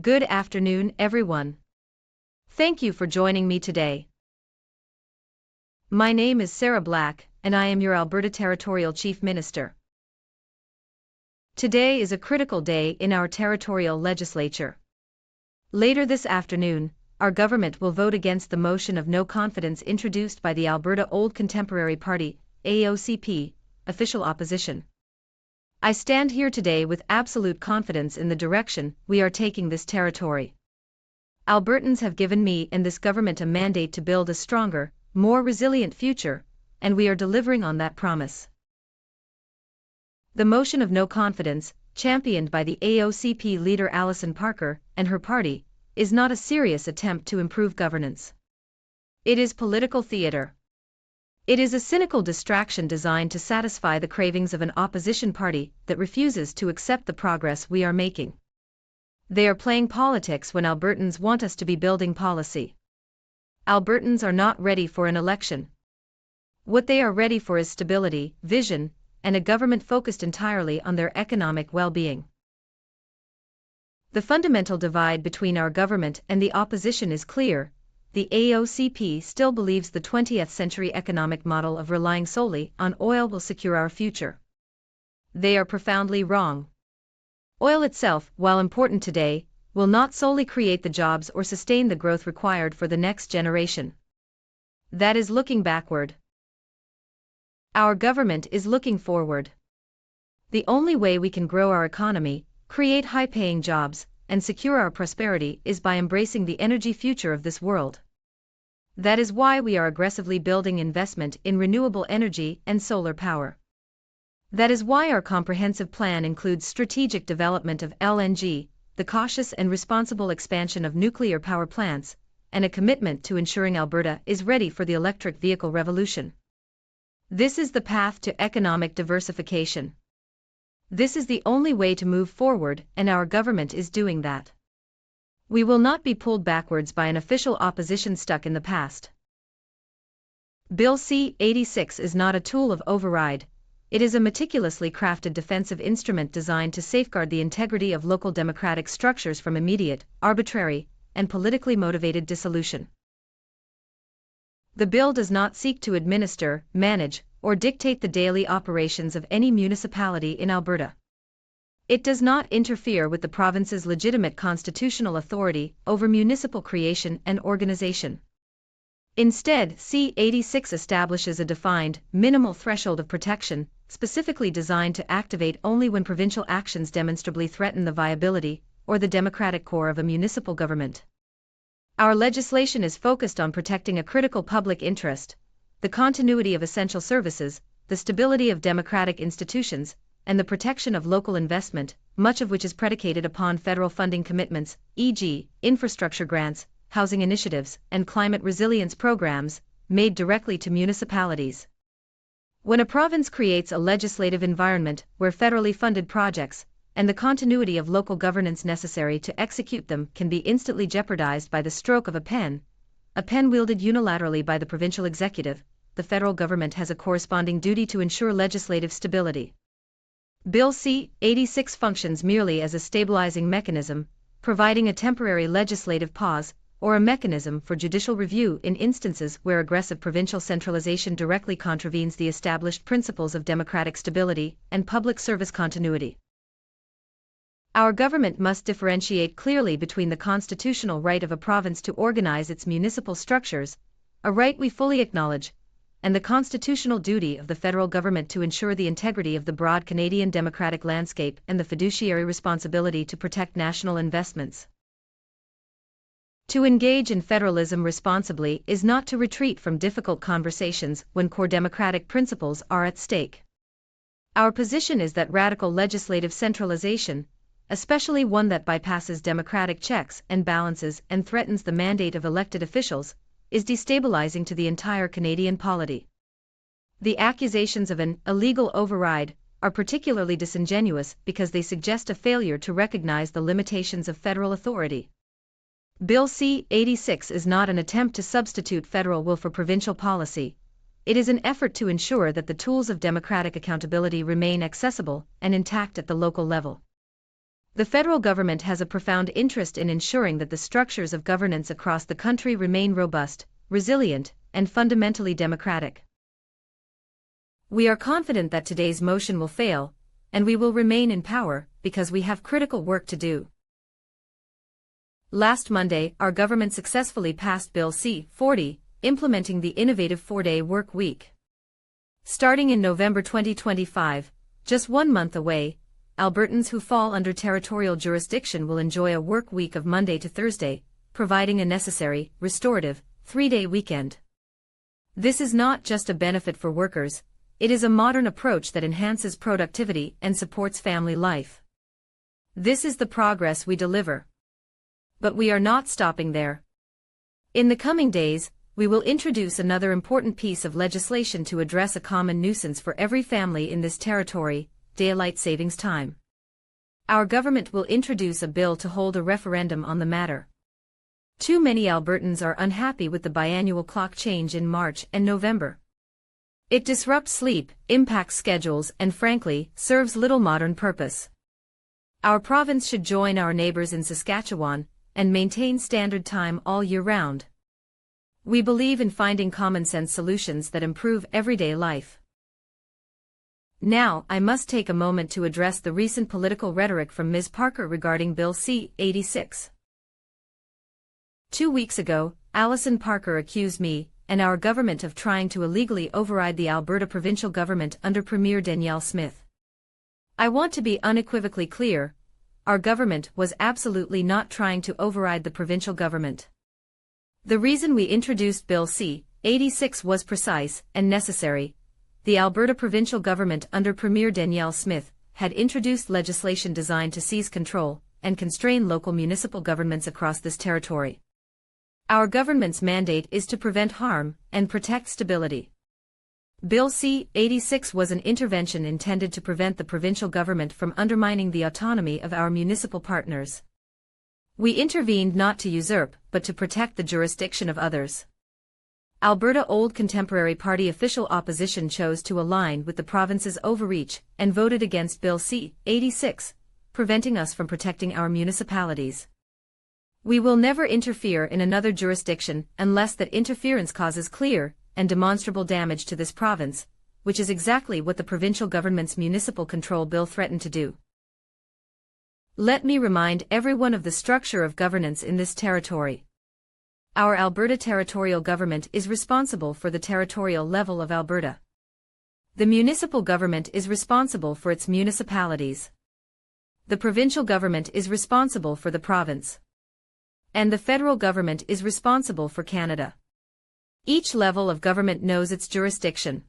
Good afternoon, everyone. Thank you for joining me today. My name is Sarah Black, and I am your Alberta Territorial Chief Minister. Today is a critical day in our territorial legislature. Later this afternoon, our government will vote against the motion of no confidence introduced by the Alberta Old Contemporary Party, AOCP, official opposition. I stand here today with absolute confidence in the direction we are taking this territory. Albertans have given me and this government a mandate to build a stronger, more resilient future, and we are delivering on that promise. The motion of no confidence, championed by the AOCP leader Alison Parker and her party, is not a serious attempt to improve governance. It is political theater. It is a cynical distraction designed to satisfy the cravings of an opposition party that refuses to accept the progress we are making. They are playing politics when Albertans want us to be building policy. Albertans are not ready for an election. What they are ready for is stability, vision, and a government focused entirely on their economic well-being. The fundamental divide between our government and the opposition is clear. The AOCP still believes the 20th century economic model of relying solely on oil will secure our future. They are profoundly wrong. Oil itself, while important today, will not solely create the jobs or sustain the growth required for the next generation. That is looking backward. Our government is looking forward. The only way we can grow our economy, create high-paying jobs, and secure our prosperity is by embracing the energy future of this world. That is why we are aggressively building investment in renewable energy and solar power. That is why our comprehensive plan includes strategic development of LNG, the cautious and responsible expansion of nuclear power plants, and a commitment to ensuring Alberta is ready for the electric vehicle revolution. This is the path to economic diversification. This is the only way to move forward, and our government is doing that. We will not be pulled backwards by an official opposition stuck in the past. Bill C-86 is not a tool of override. It is a meticulously crafted defensive instrument designed to safeguard the integrity of local democratic structures from immediate, arbitrary, and politically motivated dissolution. The bill does not seek to administer, manage, or dictate the daily operations of any municipality in Alberta. It does not interfere with the province's legitimate constitutional authority over municipal creation and organization. Instead, C-86 establishes a defined, minimal threshold of protection, specifically designed to activate only when provincial actions demonstrably threaten the viability or the democratic core of a municipal government. Our legislation is focused on protecting a critical public interest, the continuity of essential services, the stability of democratic institutions, and the protection of local investment, much of which is predicated upon federal funding commitments, e.g., infrastructure grants, housing initiatives, and climate resilience programs, made directly to municipalities. When a province creates a legislative environment where federally funded projects, and the continuity of local governance necessary to execute them can be instantly jeopardized by the stroke of a pen wielded unilaterally by the provincial executive, the federal government has a corresponding duty to ensure legislative stability. Bill C-86 functions merely as a stabilizing mechanism, providing a temporary legislative pause, or a mechanism for judicial review in instances where aggressive provincial centralization directly contravenes the established principles of democratic stability and public service continuity. Our government must differentiate clearly between the constitutional right of a province to organize its municipal structures, a right we fully acknowledge, and the constitutional duty of the federal government to ensure the integrity of the broad Canadian democratic landscape and the fiduciary responsibility to protect national investments. To engage in federalism responsibly is not to retreat from difficult conversations when core democratic principles are at stake. Our position is that radical legislative centralization, especially one that bypasses democratic checks and balances and threatens the mandate of elected officials, is destabilizing to the entire Canadian polity. The accusations of an illegal override are particularly disingenuous because they suggest a failure to recognize the limitations of federal authority. Bill C-86 is not an attempt to substitute federal will for provincial policy. It is an effort to ensure that the tools of democratic accountability remain accessible and intact at the local level. The federal government has a profound interest in ensuring that the structures of governance across the country remain robust, resilient, and fundamentally democratic. We are confident that today's motion will fail, and we will remain in power because we have critical work to do. Last Monday, our government successfully passed Bill C-40, implementing the innovative 4-day work week. Starting in November 2025, just 1 month away, Albertans who fall under territorial jurisdiction will enjoy a work week of Monday to Thursday, providing a necessary, restorative, 3-day weekend. This is not just a benefit for workers, it is a modern approach that enhances productivity and supports family life. This is the progress we deliver. But we are not stopping there. In the coming days, we will introduce another important piece of legislation to address a common nuisance for every family in this territory: daylight savings time. Our government will introduce a bill to hold a referendum on the matter. Too many Albertans are unhappy with the biannual clock change in March and November. It disrupts sleep, impacts schedules, and frankly, serves little modern purpose. Our province should join our neighbors in Saskatchewan and maintain standard time all year round. We believe in finding common-sense solutions that improve everyday life. Now, I must take a moment to address the recent political rhetoric from Ms. Parker regarding Bill C-86. 2 weeks ago, Alison Parker accused me and our government of trying to illegally override the Alberta provincial government under Premier Danielle Smith. I want to be unequivocally clear: our government was absolutely not trying to override the provincial government. The reason we introduced Bill C-86 was precise and necessary. The Alberta provincial government under Premier Danielle Smith had introduced legislation designed to seize control and constrain local municipal governments across this territory. Our government's mandate is to prevent harm and protect stability. Bill C-86 was an intervention intended to prevent the provincial government from undermining the autonomy of our municipal partners. We intervened not to usurp, but to protect the jurisdiction of others. Alberta Old Contemporary Party official opposition chose to align with the province's overreach and voted against Bill C-86, preventing us from protecting our municipalities. We will never interfere in another jurisdiction unless that interference causes clear and demonstrable damage to this province, which is exactly what the provincial government's municipal control bill threatened to do. Let me remind everyone of the structure of governance in this territory. Our Alberta territorial government is responsible for the territorial level of Alberta. The municipal government is responsible for its municipalities. The provincial government is responsible for the province. And the federal government is responsible for Canada. Each level of government knows its jurisdiction.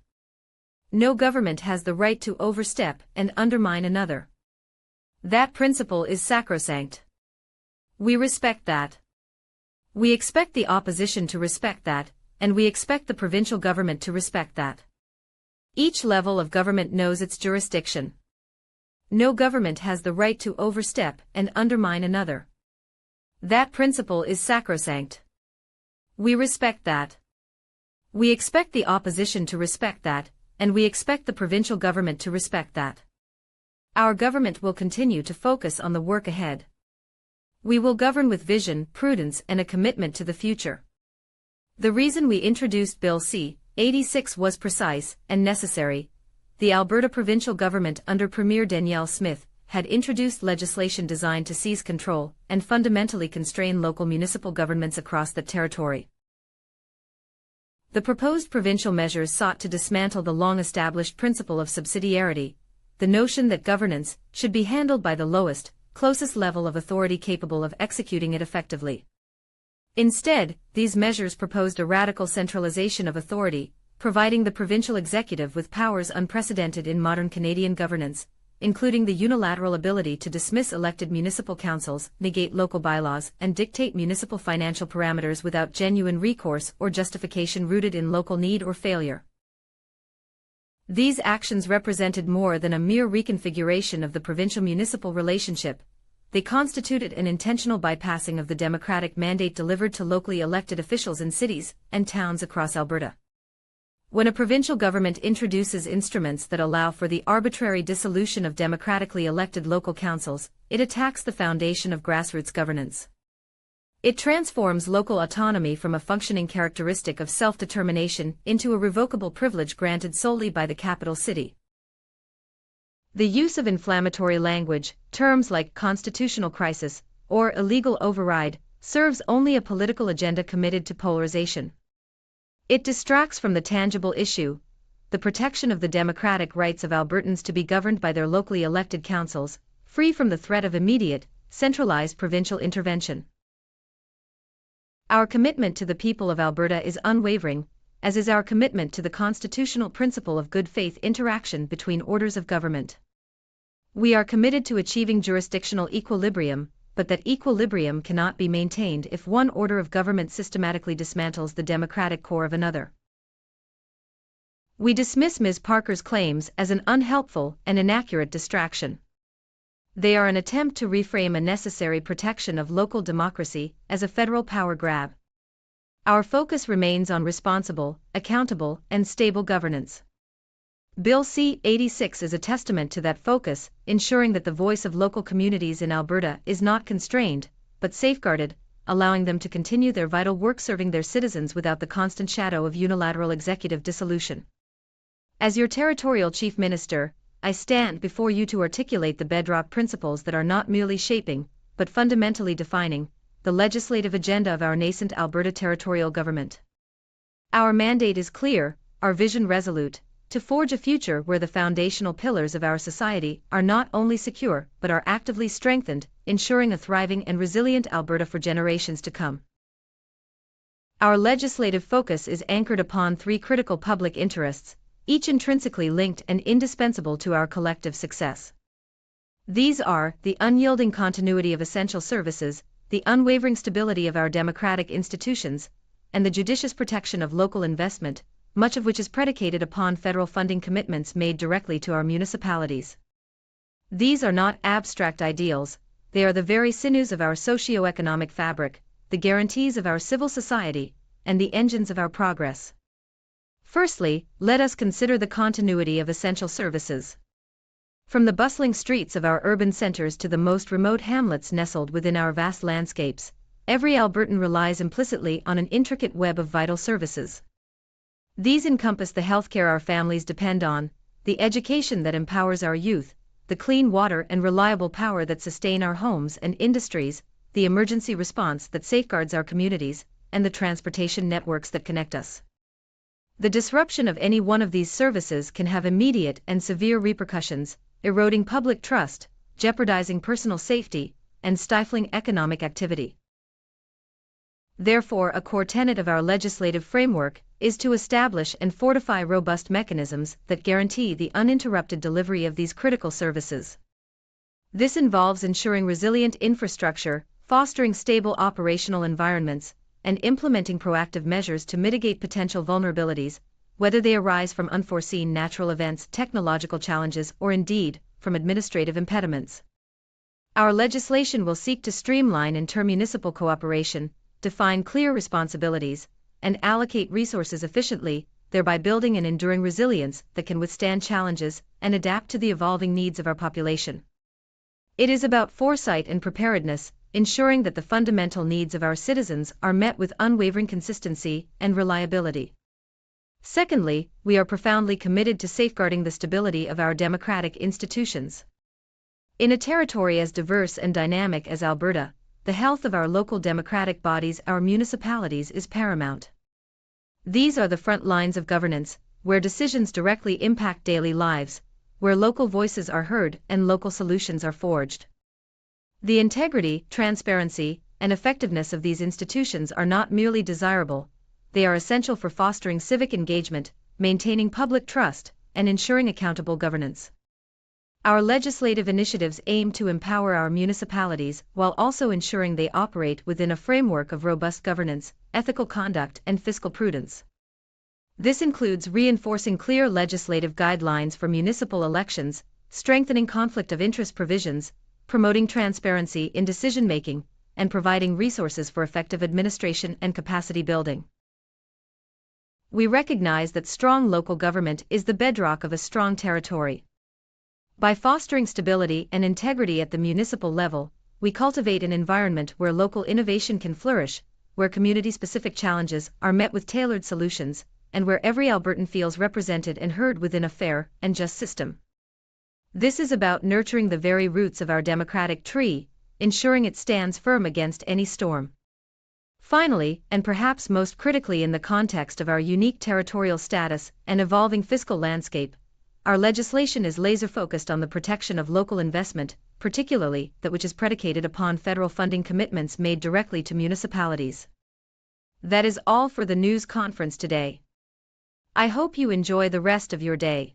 No government has the right to overstep and undermine another. That principle is sacrosanct. We respect that. We expect the opposition to respect that, and we expect the provincial government to respect that. Each level of government knows its jurisdiction. No government has the right to overstep and undermine another. That principle is sacrosanct. We respect that. We expect the opposition to respect that, and we expect the provincial government to respect that. Our government will continue to focus on the work ahead. We will govern with vision, prudence, and a commitment to the future. The reason we introduced Bill C-86 was precise and necessary. The Alberta provincial government under Premier Danielle Smith had introduced legislation designed to seize control and fundamentally constrain local municipal governments across the territory. The proposed provincial measures sought to dismantle the long-established principle of subsidiarity, the notion that governance should be handled by the lowest, closest level of authority capable of executing it effectively. Instead, these measures proposed a radical centralization of authority, providing the provincial executive with powers unprecedented in modern Canadian governance, including the unilateral ability to dismiss elected municipal councils, negate local bylaws, and dictate municipal financial parameters without genuine recourse or justification rooted in local need or failure. These actions represented more than a mere reconfiguration of the provincial-municipal relationship. They constituted an intentional bypassing of the democratic mandate delivered to locally elected officials in cities and towns across Alberta. When a provincial government introduces instruments that allow for the arbitrary dissolution of democratically elected local councils, it attacks the foundation of grassroots governance. It transforms local autonomy from a functioning characteristic of self-determination into a revocable privilege granted solely by the capital city. The use of inflammatory language, terms like constitutional crisis or illegal override, serves only a political agenda committed to polarization. It distracts from the tangible issue, the protection of the democratic rights of Albertans to be governed by their locally elected councils, free from the threat of immediate, centralized provincial intervention. Our commitment to the people of Alberta is unwavering, as is our commitment to the constitutional principle of good faith interaction between orders of government. We are committed to achieving jurisdictional equilibrium, but that equilibrium cannot be maintained if one order of government systematically dismantles the democratic core of another. We dismiss Ms. Parker's claims as an unhelpful and inaccurate distraction. They are an attempt to reframe a necessary protection of local democracy as a federal power grab. Our focus remains on responsible, accountable, and stable governance. Bill C-86 is a testament to that focus, ensuring that the voice of local communities in Alberta is not constrained, but safeguarded, allowing them to continue their vital work serving their citizens without the constant shadow of unilateral executive dissolution. As your territorial chief minister, I stand before you to articulate the bedrock principles that are not merely shaping, but fundamentally defining, the legislative agenda of our nascent Alberta territorial government. Our mandate is clear, our vision resolute, to forge a future where the foundational pillars of our society are not only secure but are actively strengthened, ensuring a thriving and resilient Alberta for generations to come. Our legislative focus is anchored upon three critical public interests, each intrinsically linked and indispensable to our collective success. These are the unyielding continuity of essential services, the unwavering stability of our democratic institutions, and the judicious protection of local investment, much of which is predicated upon federal funding commitments made directly to our municipalities. These are not abstract ideals, they are the very sinews of our socio-economic fabric, the guarantees of our civil society, and the engines of our progress. Firstly, let us consider the continuity of essential services. From the bustling streets of our urban centers to the most remote hamlets nestled within our vast landscapes, every Albertan relies implicitly on an intricate web of vital services. These encompass the healthcare our families depend on, the education that empowers our youth, the clean water and reliable power that sustain our homes and industries, the emergency response that safeguards our communities, and the transportation networks that connect us. The disruption of any one of these services can have immediate and severe repercussions, eroding public trust, jeopardizing personal safety, and stifling economic activity. Therefore, a core tenet of our legislative framework is to establish and fortify robust mechanisms that guarantee the uninterrupted delivery of these critical services. This involves ensuring resilient infrastructure, fostering stable operational environments, and implementing proactive measures to mitigate potential vulnerabilities, whether they arise from unforeseen natural events, technological challenges, or indeed, from administrative impediments. Our legislation will seek to streamline intermunicipal cooperation, define clear responsibilities, and allocate resources efficiently, thereby building an enduring resilience that can withstand challenges and adapt to the evolving needs of our population. It is about foresight and preparedness, ensuring that the fundamental needs of our citizens are met with unwavering consistency and reliability. Secondly, we are profoundly committed to safeguarding the stability of our democratic institutions. In a territory as diverse and dynamic as Alberta, the health of our local democratic bodies, our municipalities, is paramount. These are the front lines of governance, where decisions directly impact daily lives, where local voices are heard and local solutions are forged. The integrity, transparency, and effectiveness of these institutions are not merely desirable, they are essential for fostering civic engagement, maintaining public trust, and ensuring accountable governance. Our legislative initiatives aim to empower our municipalities while also ensuring they operate within a framework of robust governance, ethical conduct, and fiscal prudence. This includes reinforcing clear legislative guidelines for municipal elections, strengthening conflict of interest provisions, promoting transparency in decision-making, and providing resources for effective administration and capacity building. We recognize that strong local government is the bedrock of a strong territory. By fostering stability and integrity at the municipal level, we cultivate an environment where local innovation can flourish, where community-specific challenges are met with tailored solutions, and where every Albertan feels represented and heard within a fair and just system. This is about nurturing the very roots of our democratic tree, ensuring it stands firm against any storm. Finally, and perhaps most critically in the context of our unique territorial status and evolving fiscal landscape, our legislation is laser-focused on the protection of local investment, particularly that which is predicated upon federal funding commitments made directly to municipalities. That is all for the news conference today. I hope you enjoy the rest of your day.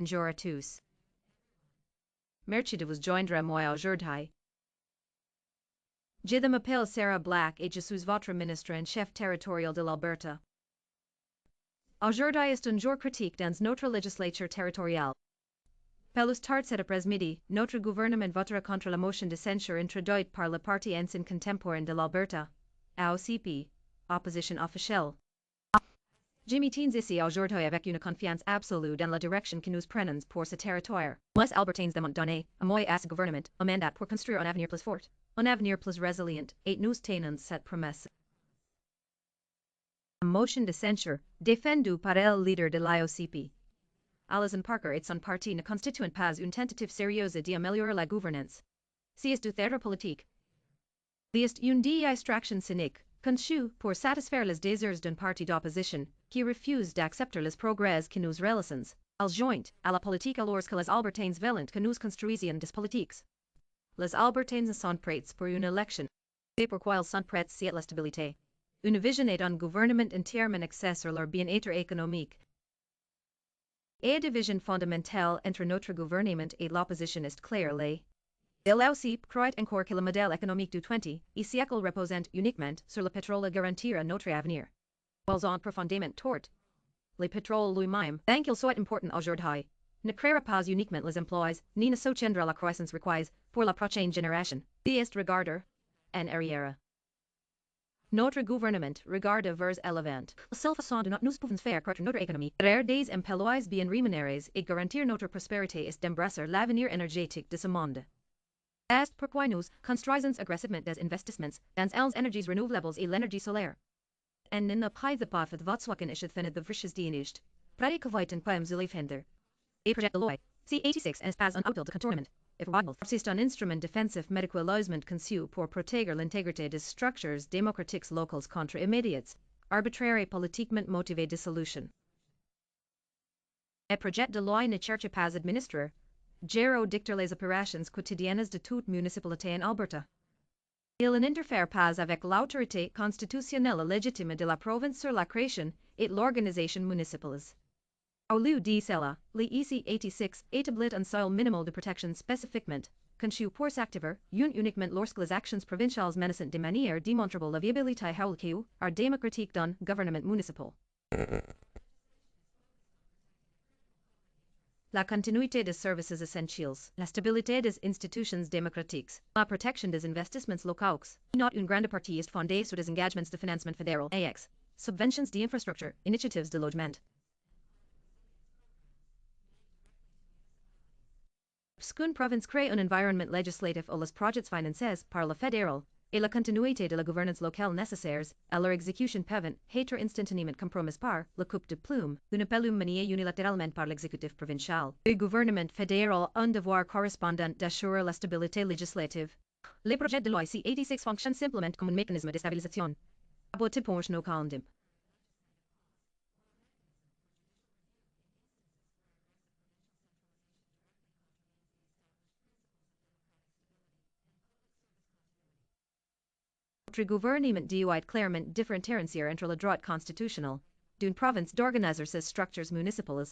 Njora tous. Merchida was joindre moi aujourd'hui. Je m'appelle Sarah Black et je suis votre ministre en chef territorial de l'Alberta. Aujourd'hui est un jour critique dans notre législature territoriale. Pelus tard cet après-midi, notre gouvernement votera contre la motion de censure introduite par le parti ancien contemporain de l'Alberta, AOCP, opposition officielle. Je me tiens ici aujourd'hui avec une confiance absolue dans la direction que nous prenons pour ce territoire. Les Albertains demandent donner à moi et à ce gouvernement un mandat pour construire un avenir plus fort, un avenir plus résilient, et nous tenons cette promesse. A motion de censure, défendue par el leader de l'IOCP. Alison Parker et son parti ne constituent pas une tentative sérieuse d'améliorer la gouvernance. C'est du terrain politique. C'est une distraction cynique, conçue pour satisfaire les désirs d'un parti d'opposition, qui refuse d'accepter les progrès que nous réalisons, als joint à la politique alors que les Albertains veulent que nous construisions des politiques. Les Albertains sont prêts pour une élection. C'est pourquoi ils sont prêts à la stabilité. Une vision et un gouvernement entièrement axé sur leur bien-être économique. La division fondamentale entre notre gouvernement et l'opposition est claire. L'AOCP croit encore que le modèle économique du 20e siècle repose uniquement sur le pétrole garantir notre avenir. Ils ont profondément tort. Le pétrole lui-même, bien qu'il soit important aujourd'hui, ne créera pas uniquement les emplois, ni ne soutiendra la croissance requise pour la prochaine génération. C'est regarder en arrière. Notre gouvernement regarde vers l'avant. La seule façon de nous pouvons faire croître notre économie, créer des emplois bien rémunérés et garantir notre prospérité est d'embrasser l'avenir énergétique de ce monde. C'est pourquoi nous construisons agressivement des investissements dans les énergies renouvelables et l'énergie solaire. En ne pas de pas de votswaken is het van de vrisjes die niet. Predikaviten kwam zulifhender. A project de loi, C86 en pas un auto de contournement. If wagel, c'est un instrument défensif médicalement conçu pour protéger l'intégrité des structures démocratiques locales contre immédiates, arbitraires et politiquement motivées dissolution. A projet de loi ne cherche pas administrer, gérer dicter les opérations quotidiennes de toute municipalité en Alberta. Il n'interfère pas avec l'autorité constitutionnelle légitime de la province sur la création et l'organisation municipales. Au lieu de cela, le EC86 établit un seuil minimal de protection spécifiquement, conçu pour s'activer, uniquement lorsque les actions provinciales menacent de manière démontrable la viabilité haulique or démocratique d'un gouvernement municipal. La continuité des services essentiels, la stabilité des institutions démocratiques, la protection des investissements locaux, not une grande partie est fondée sur des engagements de financement fédéral, AX, subventions d'infrastructure, initiatives de logement. Lorsqu'une province crée un environnement législatif ou les projets financés par le fédéral, et la continuité de la gouvernance locale nécessaires, à leur exécution peuvent être instantanément compromises par le coup de plume, une plume maniée unilatéralement par l'exécutif provincial. Le gouvernement fédéral a un devoir correspondant d'assurer la stabilité législative. Les projets de loi C86 fonctionnent simplement comme un mécanisme de stabilisation. Abouti pour nos candidats. Notre gouvernement doit clairement différencier entre le droit constitutionnel d'une province d'organiser ses structures municipales.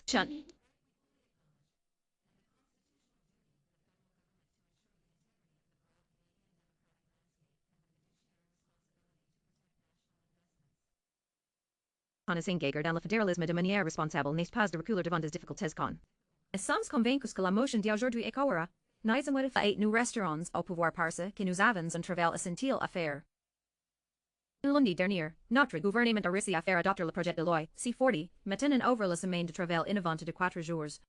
On est engagé dans le fédéralisme de manière responsable n'est pas de reculer devant des difficultés con. Nous sommes convaincus que la motion d'aujourd'hui est correcte. Nous avons fait nous restaurants au pouvoir parce que nous avons un travail essentiel à faire. Lundi dernier, notre gouvernement a réussi à faire adopter le projet de loi C40, maintenant ouvre la semaine de travail innovante de 4 jours.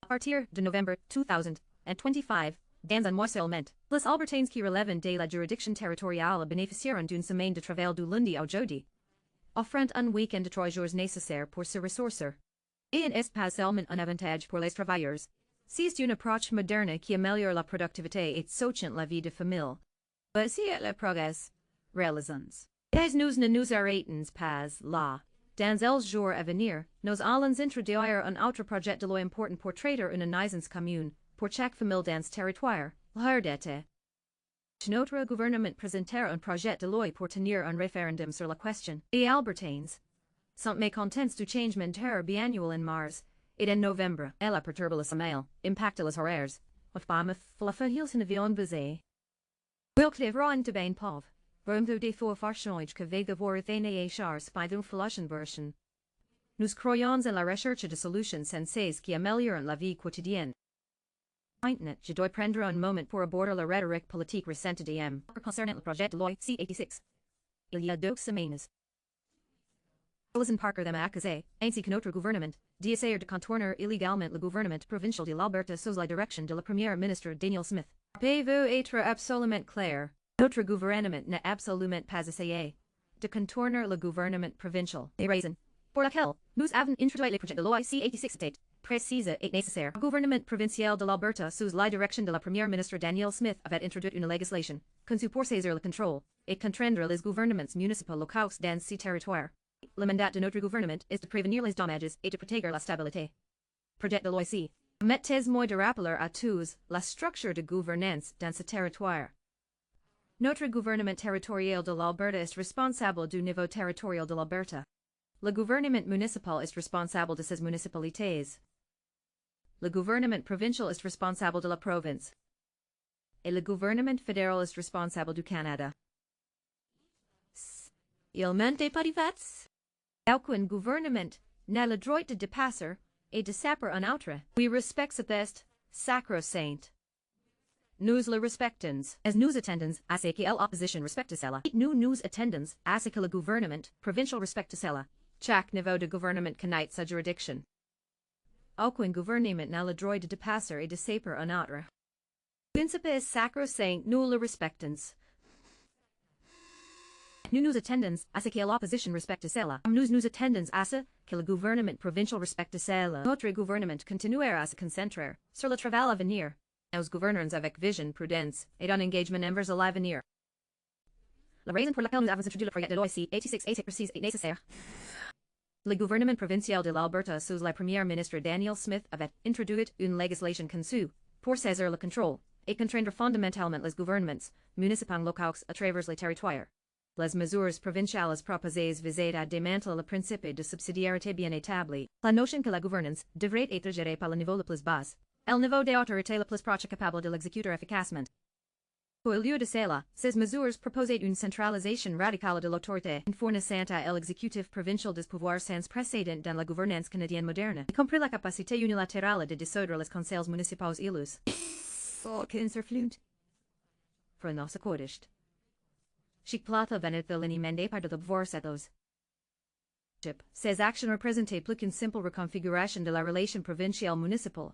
À partir de novembre 2025, dans un mois seulement, les Albertains qui relèvent de la juridiction territoriale bénéficieront d'une semaine de travail du lundi au jeudi, offrant un week-end de 3 jours nécessaires pour se ressourcer. Et n'est pas seulement un avantage pour les travailleurs. C'est une approche moderne qui améliore la productivité et soutient la vie de famille. Voici le progrès. Réalisons. As nous ne nous arrêtons pas là. Dans els jours à venir, nous allons introduire un autre projet de loi important pour traiter une naissance commune, pour chaque famille dans territoire, l'Alberta. Notre gouvernement présentera un projet de loi pour tenir un référendum sur la question. Les Albertains sont mécontents du changement biannuel en mars, Et en novembre, ella perturba la semaine, impacta les horaires, of bama flafahils in avion basé. Wil clevra en de bain pov, vormdo de fo farchnoid que vega vor thene chars spidum flushenburschen. Nous croyons en la recherche de solutions sensées qui améliorent la vie quotidienne. Maintenant, je dois prendre un moment pour aborder la rhétorique politique récente de M. concernant le projet de loi C-86. Il y a 2 semaines. Alison Parker m'a accusé, ainsi que notre gouvernement, d'essayer de contourner illégalement le gouvernement provincial de l'Alberta sous la direction de la première ministre Danielle Smith. Peut-vous être absolument clair? Notre gouvernement n'a absolument pas essayé de contourner le gouvernement provincial. Des raisons pour laquelle nous avons introduit le projet de loi C-86 était précise et nécessaire. Le gouvernement provincial de l'Alberta sous la direction de la première ministre Danielle Smith avait introduit une législation conçue pour saisir le contrôle et contraindre les gouvernements municipaux locaux dans ces territoires. Le mandat de notre gouvernement est de prévenir les dommages et de protéger la stabilité. Projet de loi C. Mettez-moi de rappeler à tous la structure de gouvernance dans ce territoire. Notre gouvernement territorial de l'Alberta est responsable du niveau territorial de l'Alberta. Le gouvernement municipal est responsable de ses municipalités. Le gouvernement provincial est responsable de la province. Et le gouvernement fédéral est responsable du Canada. Il mente pas fats. Aucun gouvernement n'a le droit de dépasser et de saper un autre. We respect cet sacro-saint. Nous le respectons, as nous attendons à ce que l'opposition respecte cela. Nous attendons à ce que le gouvernement provincial respecte cela. Chaque niveau de gouvernement connaît sa juridiction. Aucun gouvernement n'a le droit de dépasser et de saper un autre. Principe est sacro-saint, nous le respectons. Nous attendons à ce que l'opposition respecte cela. Nous attendons à ce que le gouvernement provincial respecte cela. Notre gouvernement continuera à se concentrer sur le travail à venir. Nous gouvernons avec vision, prudence et un engagement envers l'avenir. La raison pour laquelle nous avons introduit le projet de loi C-86 est précise et nécessaire. Le gouvernement provincial de l'Alberta sous la première ministre Danielle Smith avait introduit une législation conçue pour saisir le contrôle et contraindre fondamentalement les gouvernements municipaux locaux à travers les territoires. Les mesures provinciales proposées visaient à démanteler le principe de subsidiarité bien établi. La notion que la gouvernance devrait être gérée par le niveau le plus bas, el niveau d'autorité le plus proche capable de l'exécuter efficacement. Au lieu de cela, ces mesures proposaient une centralisation radicale de l'autorité, fournissant à l'exécutif provincial des pouvoirs sans précédent dans la gouvernance canadienne moderne, y compris la capacité unilatérale de dissoudre les conseils municipaux élus. Kinserflunt. Frenos accordist. Chic plata venait de l'enimende par de pouvoir setos. Ces actions représentaient plus qu'une simple reconfiguration de la relation provinciale municipale.